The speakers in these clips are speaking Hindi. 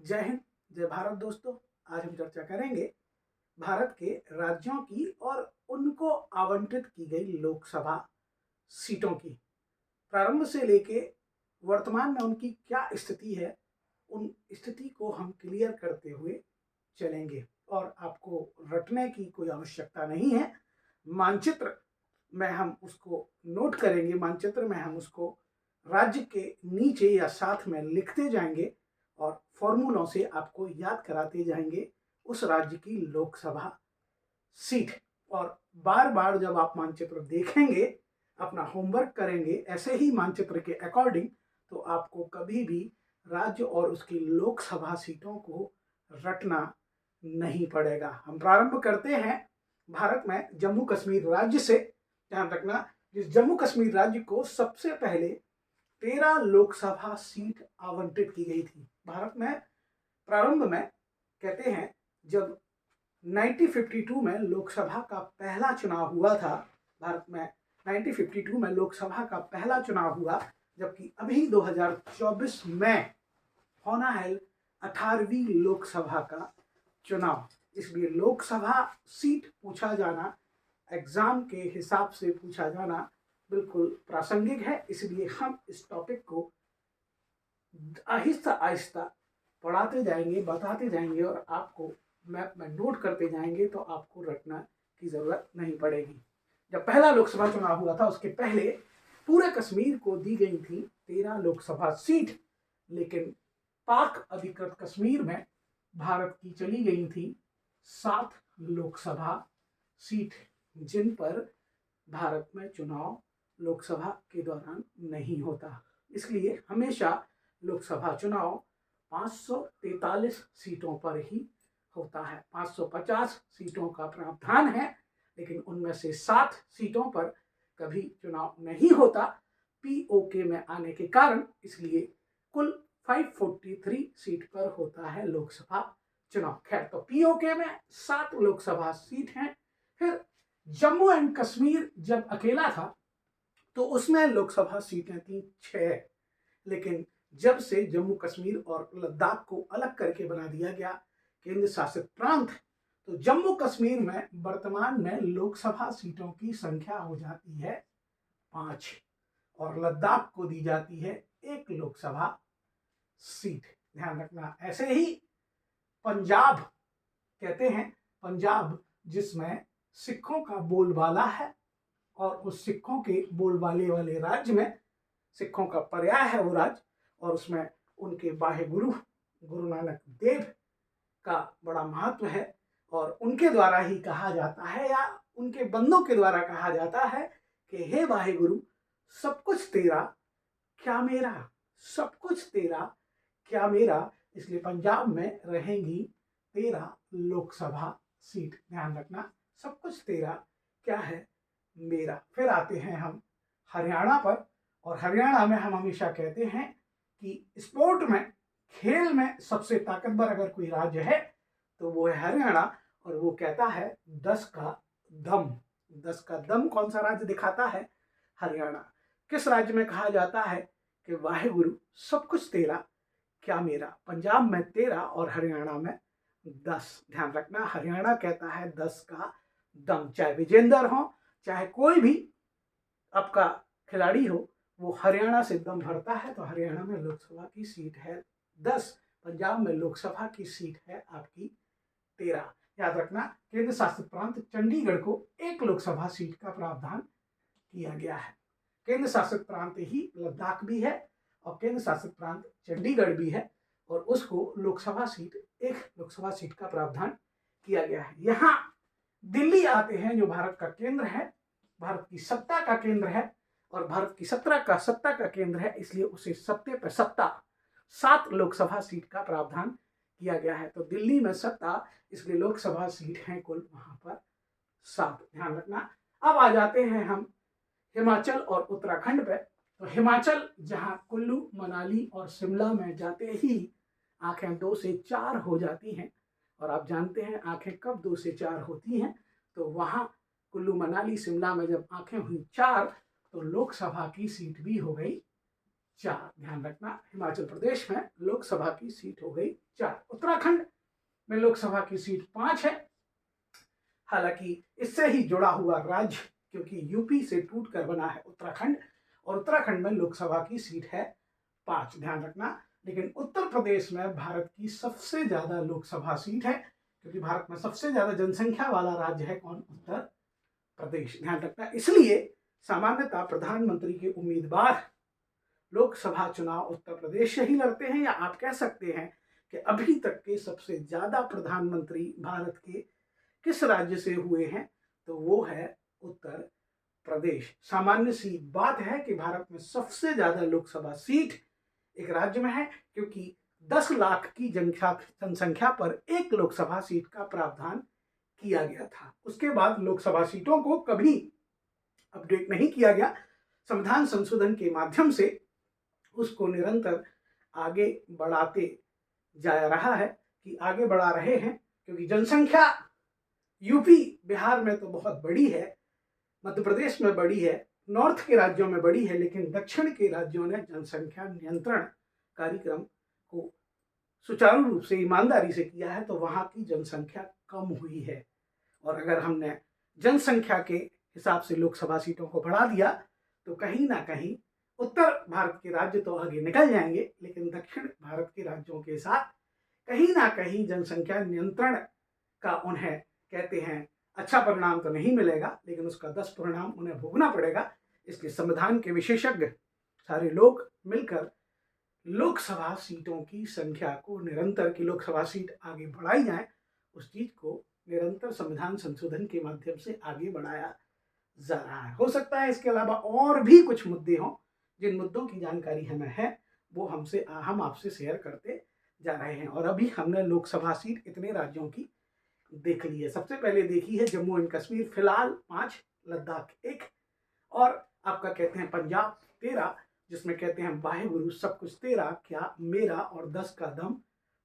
जय हिंद, जय भारत दोस्तों। आज हम चर्चा करेंगे भारत के राज्यों की और उनको आवंटित की गई लोकसभा सीटों की। प्रारंभ से लेके वर्तमान में उनकी क्या स्थिति है, उन स्थिति को हम क्लियर करते हुए चलेंगे और आपको रटने की कोई आवश्यकता नहीं है। मानचित्र में हम उसको नोट करेंगे, मानचित्र में हम उसको राज्य के नीचे या साथ में लिखते जाएंगे और फॉर्मूलों से आपको याद कराते जाएंगे उस राज्य की लोकसभा सीट। और बार बार जब आप मानचित्र देखेंगे, अपना होमवर्क करेंगे ऐसे ही मानचित्र के अकॉर्डिंग, तो आपको कभी भी राज्य और उसकी लोकसभा सीटों को रटना नहीं पड़ेगा। हम प्रारंभ करते हैं भारत में जम्मू कश्मीर राज्य से। ध्यान रखना, जिस जम्मू कश्मीर राज्य को सबसे पहले 13 लोकसभा सीट आवंटित की गई थी। भारत में प्रारंभ में कहते हैं जब 1952 में लोकसभा का पहला चुनाव हुआ था, भारत में 1952 में लोकसभा का पहला चुनाव हुआ, जबकि अभी 2024 में होना है 18वीं लोकसभा का चुनाव। इसलिए लोकसभा सीट पूछा जाना, एग्जाम के हिसाब से पूछा जाना बिल्कुल प्रासंगिक है। इसलिए हम इस टॉपिक को आहिस्ता आहिस्ता पढ़ाते जाएंगे, बताते जाएंगे और आपको मैप में नोट करते जाएंगे, तो आपको रटना की जरूरत नहीं पड़ेगी। जब पहला लोकसभा चुनाव हुआ था उसके पहले पूरे कश्मीर को दी गई थी 13 लोकसभा सीट, लेकिन पाक अधिकृत कश्मीर में भारत की चली गई थी 7 लोकसभा सीट, जिन पर भारत में चुनाव लोकसभा के दौरान नहीं होता। इसलिए हमेशा लोकसभा चुनाव 543 सीटों पर ही होता है। 550 सीटों का प्रावधान है, लेकिन उनमें से 7 सीटों पर कभी चुनाव नहीं होता पीओके में आने के कारण। इसलिए कुल 543 सीट पर होता है लोकसभा चुनाव। खैर, तो पीओके में 7 लोकसभा सीट हैं। फिर जम्मू एंड कश्मीर जब अकेला था तो उसमें लोकसभा सीटें थी 6, लेकिन जब से जम्मू कश्मीर और लद्दाख को अलग करके बना दिया गया केंद्र शासित प्रांत, तो जम्मू कश्मीर में वर्तमान में लोकसभा सीटों की संख्या हो जाती है 5 और लद्दाख को दी जाती है 1 लोकसभा सीट। ध्यान रखना। ऐसे ही पंजाब, कहते हैं पंजाब जिसमें सिखों का बोलबाला है और उस सिखों के बोलबाले वाले राज्य में सिखों का पर्याय है वो राज्य, और उसमें उनके बाहे गुरु गुरु नानक देव का बड़ा महत्व है और उनके द्वारा ही कहा जाता है या उनके बंदों के द्वारा कहा जाता है कि हे बाहे गुरु, सब कुछ तेरा क्या मेरा, सब कुछ तेरा क्या मेरा। इसलिए पंजाब में रहेंगी 13 लोकसभा सीट। ध्यान रखना, सब कुछ तेरा क्या है मेरा। फिर आते हैं हम हरियाणा पर, और हरियाणा में हम हमेशा कहते हैं कि स्पोर्ट में, खेल में सबसे ताकतवर अगर कोई राज्य है तो वो है हरियाणा, और वो कहता है 10 का दम। 10 का दम कौन सा राज्य दिखाता है? हरियाणा। किस राज्य में कहा जाता है कि वाहेगुरु सब कुछ तेरा क्या मेरा? पंजाब में 13 और हरियाणा में 10। ध्यान रखना, हरियाणा कहता है 10 का दम। चाहे विजेंदर हो, चाहे कोई भी आपका खिलाड़ी हो, वो हरियाणा से दम भरता है। तो हरियाणा में लोकसभा की सीट है 10, पंजाब में लोकसभा की सीट है आपकी 13। याद रखना, केंद्र शासित प्रांत चंडीगढ़ को 1 लोकसभा सीट का प्रावधान किया गया है। केंद्र शासित प्रांत ही लद्दाख भी है और केंद्र शासित प्रांत चंडीगढ़ भी है, और उसको लोकसभा सीट 1 लोकसभा सीट का प्रावधान किया गया है। यहाँ दिल्ली आते हैं जो भारत का केंद्र है, भारत की सत्ता का केंद्र है और भारत की सत्ता का केंद्र है, इसलिए उसे सत्ते पर सत्ता 7 लोकसभा सीट का प्रावधान किया गया है। तो दिल्ली में सत्ता, इसलिए लोकसभा सीट है कुल वहां पर 7। ध्यान रखना। अब आ जाते हैं हम हिमाचल और उत्तराखंड पे। तो हिमाचल जहां कुल्लू, मनाली और शिमला में जाते ही आंखें 2 से 4 हो जाती हैं, और आप जानते हैं आंखें कब 2 से 4 होती हैं, तो वहां कुल्लू, मनाली, शिमला में जब आंखें हुई 4, तो लोकसभा की सीट भी हो गई 4। ध्यान रखना, हिमाचल प्रदेश में लोकसभा की सीट हो गई 4। उत्तराखंड में लोकसभा की सीट 5 है। हालांकि इससे ही जुड़ा हुआ राज्य, क्योंकि यूपी से टूटकर बना है उत्तराखंड, और उत्तराखंड में लोकसभा की सीट है 5। ध्यान रखना, लेकिन उत्तर प्रदेश में भारत की सबसे ज्यादा लोकसभा सीट है, क्योंकि भारत में सबसे ज्यादा जनसंख्या वाला राज्य है कौन? उत्तर प्रदेश। ध्यान रखना, इसलिए सामान्यतः प्रधानमंत्री के उम्मीदवार लोकसभा चुनाव उत्तर प्रदेश से ही लड़ते हैं, या आप कह सकते हैं कि अभी तक के सबसे ज्यादा प्रधानमंत्री भारत के किस राज्य से हुए हैं? तो वो है उत्तर प्रदेश। सामान्य सी बात है कि भारत में सबसे ज्यादा लोकसभा सीट एक राज्य में है, क्योंकि 10 लाख की जनसंख्या पर एक लोकसभा सीट का प्रावधान किया गया था। उसके बाद लोकसभा सीटों को कभी अपडेट नहीं किया गया। संविधान संशोधन के माध्यम से उसको निरंतर आगे बढ़ाते जा रहा है, कि आगे बढ़ा रहे हैं, क्योंकि जनसंख्या यूपी बिहार में तो बहुत बड़ी है, मध्य प्रदेश में बड़ी है, नॉर्थ के राज्यों में बड़ी है, लेकिन दक्षिण के राज्यों ने जनसंख्या नियंत्रण कार्यक्रम को सुचारू रूप से ईमानदारी से किया है, तो वहां की जनसंख्या कम हुई है। और अगर हमने जनसंख्या के हिसाब से लोकसभा सीटों को बढ़ा दिया तो कहीं ना कहीं उत्तर भारत के राज्य तो आगे निकल जाएंगे, लेकिन दक्षिण भारत के राज्यों के साथ कहीं ना कहीं जनसंख्या नियंत्रण का उन्हें कहते हैं अच्छा परिणाम तो नहीं मिलेगा, लेकिन उसका 10 परिणाम उन्हें भोगना पड़ेगा। इसलिए संविधान के विशेषज्ञ सारे लोग मिलकर लोकसभा सीटों की संख्या को निरंतर, की लोकसभा सीट आगे बढ़ाई जाए, उस चीज को निरंतर संविधान संशोधन के माध्यम से आगे बढ़ाया जा रहा है। हो सकता है इसके अलावा और भी कुछ मुद्दे हों, जिन मुद्दों की जानकारी हमें है वो हम आपसे शेयर करते जा रहे हैं। और अभी हमने लोकसभा सीट इतने राज्यों की देख ली है। सबसे पहले देखी है जम्मू एंड कश्मीर, फिलहाल 5, लद्दाख 1, और आपका कहते हैं पंजाब 13, जिसमें कहते हैं वाहे गुरु सब कुछ तेरा, क्या मेरा, और 10 का दम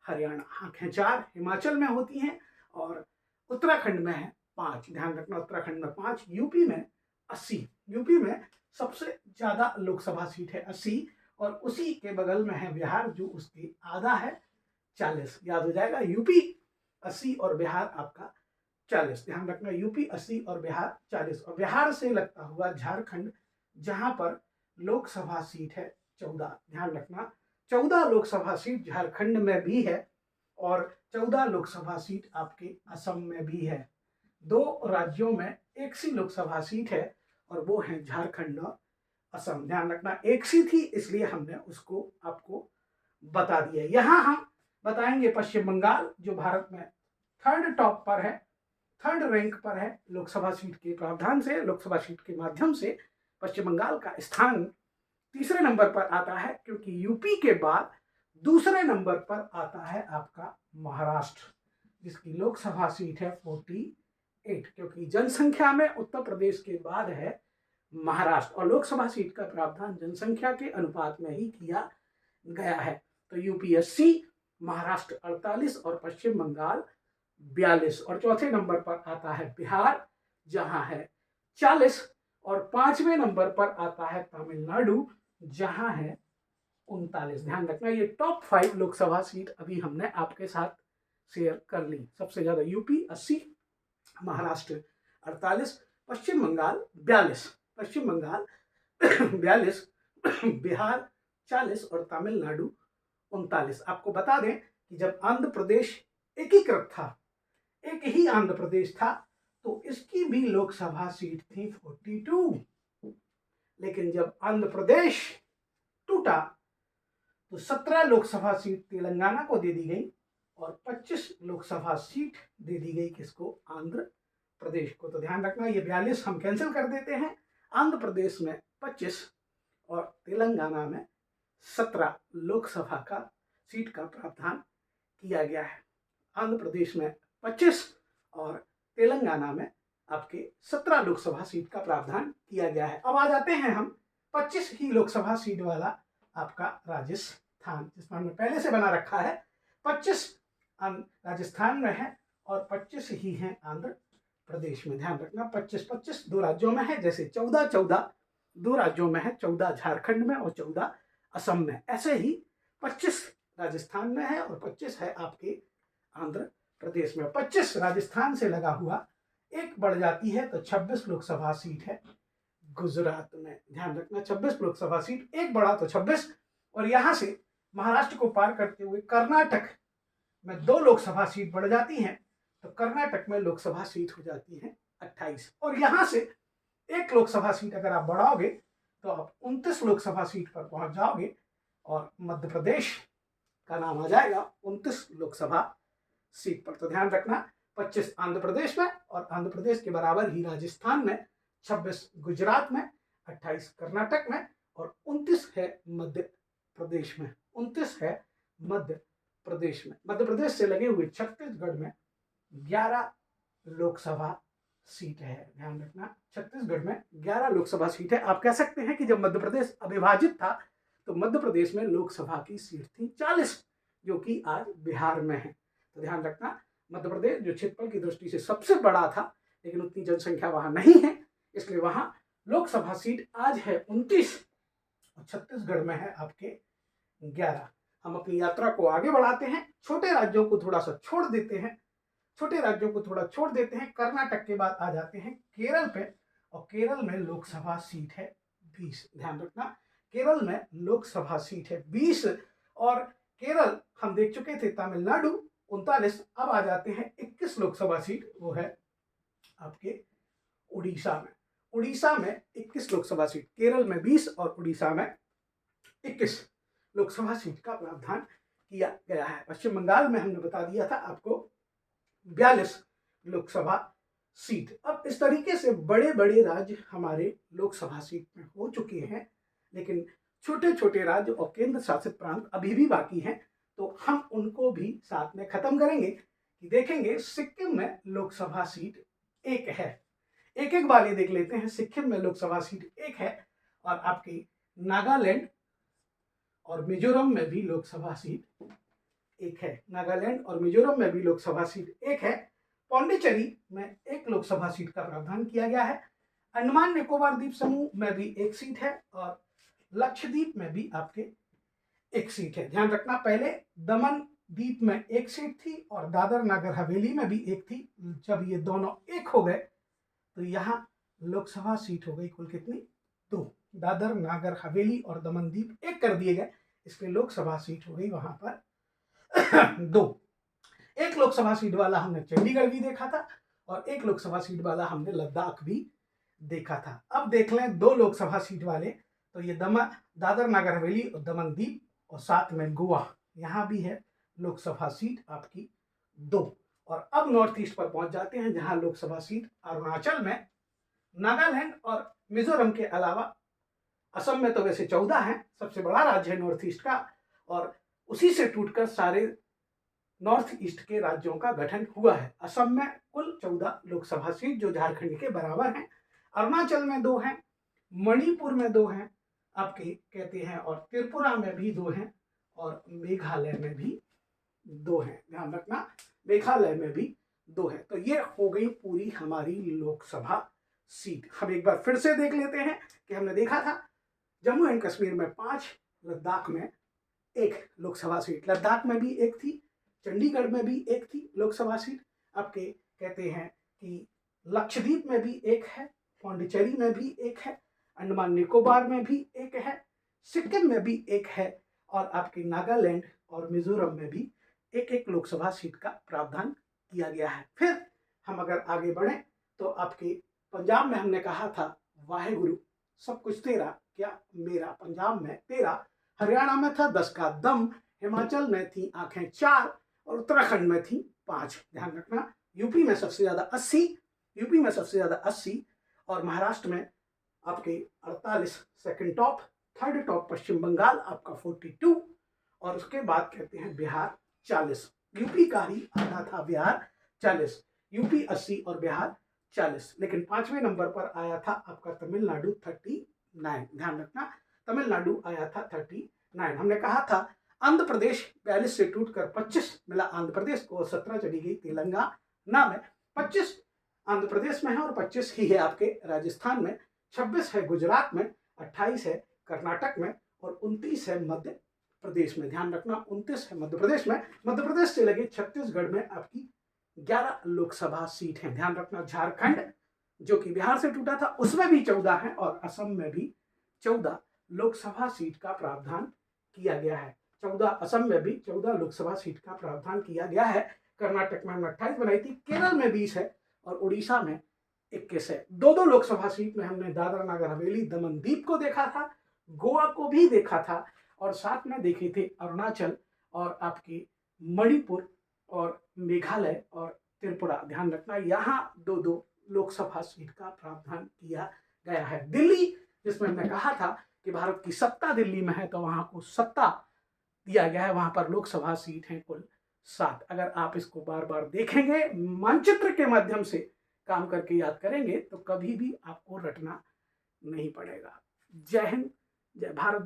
हरियाणा। आंखें 4 हिमाचल में होती हैं, और उत्तराखंड में है 5। ध्यान रखना, उत्तराखंड में 5। यूपी में 80, यूपी में सबसे ज्यादा लोकसभा सीट है 80, और उसी के बगल में है बिहार जो उसके आधा है 40। याद हो जाएगा, यूपी 80 और बिहार आपका 40। ध्यान रखना, यूपी 80 और बिहार 40। और बिहार से लगता हुआ झारखंड, जहां पर लोकसभा सीट है 14। ध्यान रखना, 14 लोकसभा सीट झारखंड में भी है, और 14 लोकसभा सीट आपके असम में भी है। 2 राज्यों में एक सी लोकसभा सीट है, और वो है झारखंड और असम। ध्यान रखना, एक सी थी, इसलिए हमने उसको आपको बता दिया। यहां हम बताएंगे पश्चिम बंगाल, जो भारत में 3rd टॉप पर है, 3rd रैंक पर है लोकसभा सीट के प्रावधान से, लोकसभा सीट के माध्यम से पश्चिम बंगाल का स्थान 3रे नंबर पर आता है, क्योंकि यूपी के बाद 2रे नंबर पर आता है आपका महाराष्ट्र, जिसकी लोकसभा सीट है 48, क्योंकि जनसंख्या में उत्तर प्रदेश के बाद है महाराष्ट्र, और लोकसभा सीट का प्रावधान जनसंख्या के अनुपात में ही किया गया है। तो यूपी 80, महाराष्ट्र 48 और पश्चिम बंगाल 42, और 4थे नंबर पर आता है बिहार जहां है 40, और 5वें नंबर पर आता है तमिलनाडु जहां है 39। ध्यान रखना, ये टॉप 5 लोकसभा सीट अभी हमने आपके साथ शेयर कर ली। सबसे ज्यादा यूपी 80, महाराष्ट्र 48, पश्चिम बंगाल 42, पश्चिम बंगाल 42, बिहार 40 और तमिलनाडु 39। आपको बता दें कि जब आंध्र प्रदेश एकीकृत था, एक ही आंध्र प्रदेश था, तो इसकी भी लोकसभा सीट थी 42, लेकिन जब आंध्र प्रदेश टूटा तो 17 लोकसभा सीट तेलंगाना को दे दी गई, और 25 लोकसभा सीट दे दी गई किसको? आंध्र प्रदेश को। तो ध्यान रखना, ये 42 हम कैंसिल कर देते हैं, आंध्र प्रदेश में 25 और तेलंगाना में 17 लोकसभा का सीट का प्रावधान किया गया है। आंध्र प्रदेश में 25 और तेलंगाना में आपके 17 लोकसभा सीट का प्रावधान किया गया है। अब आ जाते हैं हम 25 ही लोकसभा सीट वाला आपका राजस्थान, जिसमें हमने पहले से बना रखा है। 25 राजस्थान में है और 25 ही हैं आंध्र प्रदेश में। ध्यान रखना, 25-25 दो राज्यों में है, जैसे 14-14 दो राज्यों में है, 14 झारखंड में और 14 असम में। ऐसे ही 25 राजस्थान में है और 25 है आपके आंध्र प्रदेश में। 25 राजस्थान से लगा हुआ एक बढ़ जाती है तो 26 लोकसभा सीट है गुजरात में। ध्यान रखना, 26 लोकसभा सीट, एक बढ़ा तो 26। और यहां से महाराष्ट्र को पार करते हुए कर्नाटक में 2 लोकसभा सीट बढ़ जाती हैं, तो कर्नाटक में लोकसभा सीट हो जाती है 28। और यहां से एक लोकसभा सीट अगर आप बढ़ाओगे तो आप 29 लोकसभा सीट पर पहुंच जाओगे और मध्य प्रदेश का नाम आ जाएगा 29 लोकसभा सीट पर। तो ध्यान रखना, 25 आंध्र प्रदेश में और आंध्र प्रदेश के बराबर ही राजस्थान में, 26 गुजरात में, 28 कर्नाटक में और 29 है मध्य प्रदेश में। 29 है मध्य प्रदेश में। मध्य प्रदेश से लगे हुए छत्तीसगढ़ में 11 लोकसभा सीट है। ध्यान रखना, छत्तीसगढ़ में 11 लोकसभा सीट है। आप कह सकते हैं कि जब मध्य प्रदेश अविभाजित था तो मध्य प्रदेश में लोकसभा की सीट थी 40, जो कि आज बिहार में है। तो ध्यान रखना, मध्य प्रदेश जो क्षेत्रफल की दृष्टि से सबसे बड़ा था, लेकिन उतनी जनसंख्या वहां नहीं है, इसलिए वहां लोकसभा सीट आज है 29 और छत्तीसगढ़ में है आपके 11। हम अपनी यात्रा को आगे बढ़ाते हैं, छोटे राज्यों को थोड़ा सा छोड़ देते हैं, कर्नाटक के बाद आ जाते हैं केरल पे, और केरल में लोकसभा सीट है 20। ध्यान रखना, केरल में लोकसभा सीट है 20। और केरल हम देख चुके थे, तमिलनाडु 39। अब आ जाते हैं 21 लोकसभा सीट, वो है आपके उड़ीसा में। उड़ीसा में 21 लोकसभा सीट, केरल में 20 और उड़ीसा में 21 लोकसभा सीट का प्रावधान किया गया है। पश्चिम बंगाल में हमने बता दिया था आपको 42 लोकसभा सीट। अब इस तरीके से बड़े बड़े राज्य हमारे लोकसभा सीट में हो चुके हैं, लेकिन छोटे छोटे राज्य और केंद्र शासित प्रांत अभी भी बाकी हैं, तो हम उनको भी साथ में खत्म करेंगे कि देखेंगे सिक्किम में लोकसभा सीट 1 है। एक एक वाले देख लेते हैं। सिक्किम में लोकसभा सीट 1 है और आपकी नागालैंड और मिजोरम में भी लोकसभा सीट 1 है। नागालैंड और मिजोरम में भी लोकसभा सीट 1 है। पौंडीचेरी में 1 लोकसभा सीट का प्रावधान किया गया है। अंडमान निकोबार द्वीप समूह में भी 1 सीट है और लक्षद्वीप में भी आपके 1 सीट है। ध्यान रखना, पहले दमन द्वीप में 1 सीट थी और दादर नागर हवेली में भी 1 थी। जब ये दोनों 1 हो गए तो यहाँ लोकसभा सीट हो गई कुल कितनी? 2। दादर नागर हवेली और दमन द्वीप 1 कर दिए गए, इसलिए लोकसभा सीट हो गई वहां पर 2। 1 लोकसभा सीट वाला हमने चंडीगढ़ भी देखा था और 1 लोकसभा सीट वाला हमने लद्दाख भी देखा था। अब देख लें 2 लोकसभा सीट वाले, तो ये दादर नागर हवेली और दमन द्वीप और साथ में गोवा, यहाँ भी है लोकसभा सीट आपकी 2। और अब नॉर्थ ईस्ट पर पहुंच जाते हैं, जहां लोकसभा सीट अरुणाचल में, नागालैंड और मिजोरम के अलावा असम में तो वैसे 14 हैं, सबसे बड़ा राज्य है नॉर्थ ईस्ट का, और उसी से टूटकर सारे नॉर्थ ईस्ट के राज्यों का गठन हुआ है। असम में कुल 14 लोकसभा सीट जो झारखंड के बराबर हैं। अरुणाचल में 2 हैं, मणिपुर में 2 हैं आपके कहते हैं, और त्रिपुरा में भी 2 हैं और मेघालय में भी 2 हैं। ध्यान रखना, मेघालय में भी 2 है। तो ये हो गई पूरी हमारी लोकसभा सीट। हम एक बार फिर से देख लेते हैं कि हमने देखा था जम्मू एंड कश्मीर में 5, लद्दाख में 1 लोकसभा सीट, लद्दाख में भी 1 थी, चंडीगढ़ में भी 1 थी लोकसभा सीट। आपके कहते हैं कि लक्षद्वीप में भी 1 है, पौंडीचेरी में भी 1 है, अंडमान निकोबार में भी 1 है, सिक्किम में भी 1 है और आपके नागालैंड और मिजोरम में भी 1-1 लोकसभा सीट का प्रावधान किया गया है। फिर हम अगर आगे बढ़ें तो आपके पंजाब में हमने कहा था वाहेगुरु सब कुछ तेरा, क्या मेरा, पंजाब में 13, हरियाणा में था 10 का दम, हिमाचल में थी आंखें 4 और उत्तराखंड में थी 5। ध्यान रखना, यूपी में सबसे ज्यादा 80 और महाराष्ट्र में आपके 48, सेकंड टॉप, थर्ड टॉप पश्चिम बंगाल आपका 42 और उसके बाद कहते हैं बिहार 40। यूपी का ही आधा था बिहार 40, यूपी 80 और बिहार 40। लेकिन 5वें नंबर पर आया था आपका तमिलनाडु 39। ध्यान रखना, तमिलनाडु आया था 39। हमने कहा था आंध्र प्रदेश 42 से टूटकर 25 मिला आंध्र प्रदेश को, 17 चली गई तेलंगाना में, 25 आंध्र प्रदेश में है और 25 ही है आपके राजस्थान में, 26 है गुजरात में, 28 है कर्नाटक में और 29 है मध्य प्रदेश में। ध्यान रखना 29 है मध्य प्रदेश में। मध्य प्रदेश से लगे छत्तीसगढ़ में आपकी 11 लोकसभा सीट हैं। ध्यान रखना झारखंड जो कि बिहार से टूटा था उसमें भी 14 है और असम में भी 14 लोकसभा सीट का प्रावधान किया गया है। 14 असम में भी 14 लोकसभा सीट का प्रावधान किया गया है। कर्नाटक में हमने 28 बनाई थी, केरल में 20 है और उड़ीसा में 21 है। दो लोकसभा सीट में हमने दादरा नगर हवेली दमन दीव को देखा था, गोवा को भी देखा था और साथ में देखे थे अरुणाचल और आपकी मणिपुर और मेघालय और त्रिपुरा। ध्यान रखना यहाँ 2 लोकसभा सीट का प्रावधान किया गया है। दिल्ली जिसमें हमने कहा था कि भारत की सत्ता दिल्ली में है, तो वहां को सत्ता दिया गया है। वहां पर लोकसभा सीट है कुल 7। अगर आप इसको बार बार देखेंगे, मानचित्र के माध्यम से काम करके याद करेंगे तो कभी भी आपको रटना नहीं पड़ेगा। जय हिंद, जय भारत।